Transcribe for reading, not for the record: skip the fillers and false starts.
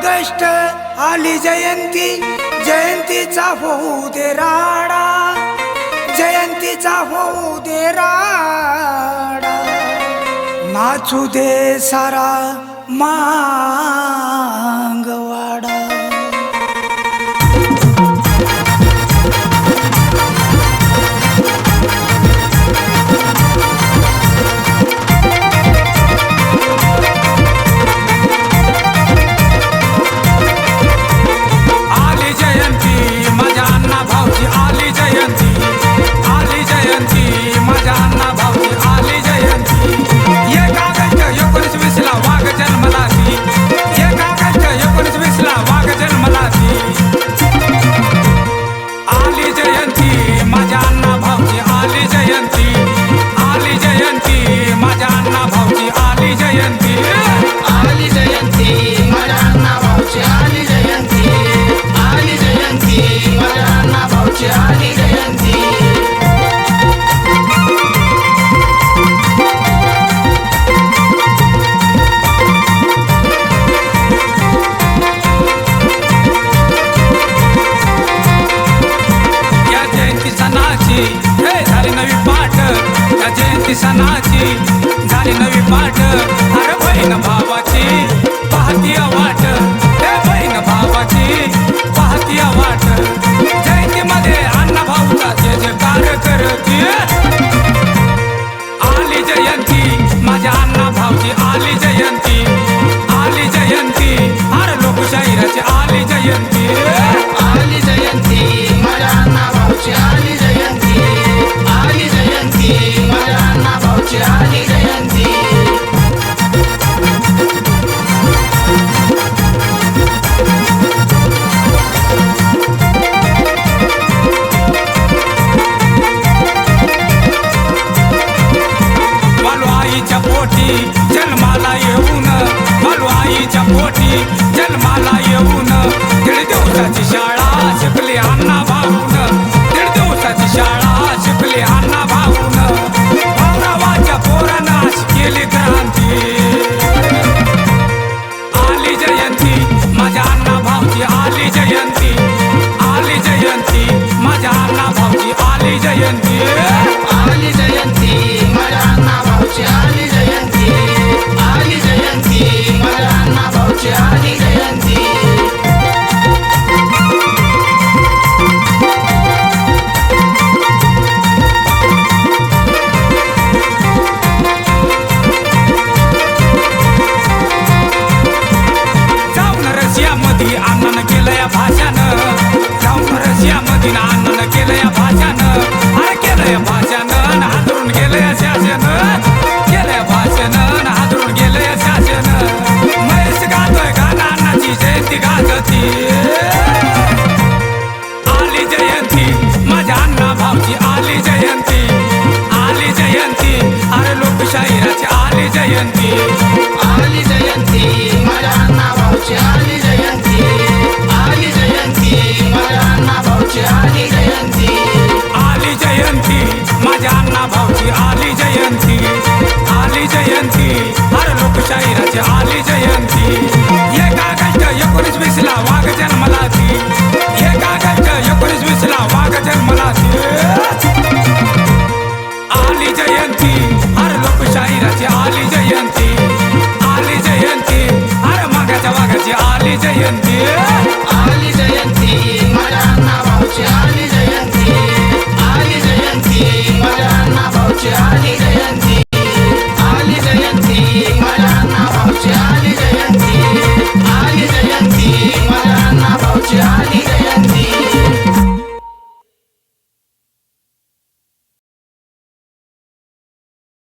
August आली जयंती, जयंतीचा होऊ दे राडा, जयंतीचा होऊ दे राडा, नाचू दे सारा मांगवाडा. सणाची झाली नवी पाठ, अरे बहीण भावाची पाहती वाट, हे बहीण भावाची पाहती वाट. जयंतीमध्ये अण्णा भाऊचा जे जयकार करती, आली जयंती माझ्या अण्णा भाऊची, आली जयंती, आली जयंती, अरे लोकशाहीराची आली जयंती, आली जयंती माझ्या अण्णा भाऊची, आली जयंती, आली जयंती माझ्या अण्णा भाऊची, आली जयंती. वालू आईच्या पोटी जन्माला येऊन, वालू आईच्या पोटी जन्माला येऊन, दीड दिवसाची शाळा शिकली अण्णा भाऊन, दीड दिवसाची शाळा शिकली अण्णा भाऊन. भाऊरावाच्या पोरानं अशी केली क्रांती, आली जयंती माझ्या अण्णा भाऊची, आली जयंती, आली जयंती माझ्या अण्णा भाऊची, आली जयंती, आली जयंती माझ्या अण्णा भाऊची, आली जयंती, आली जयंती माझ्या अण्णा भाऊची, आली जयंती. जाऊन रशियामध्ये अण्णानं केलं या भाषानं, जाऊन रशियामध्ये अण्णानं केलं या भाषानं, अरे केलं या भाषानं, हातरून गेलं या शासनं, केलं या भाषानं, हातरून गेलं या शासनं. महेश गातोय गाणं अण्णाची जयंती गाजती, आली जयंती माझ्या अण्णा भाऊची, आली जयंती, आली जयंती, अरे लोकशाहीराची आली जयंती, आली जयंती माझ्या अण्णा भाऊची, आली जयंती, आली जयंती माझ्या अण्णा भाऊची, आली जयंती, आली जयंती माझ्या अण्णा भाऊची, आली जयंती, आली जयंती, अरे लोकशाहीराची आली जयंती.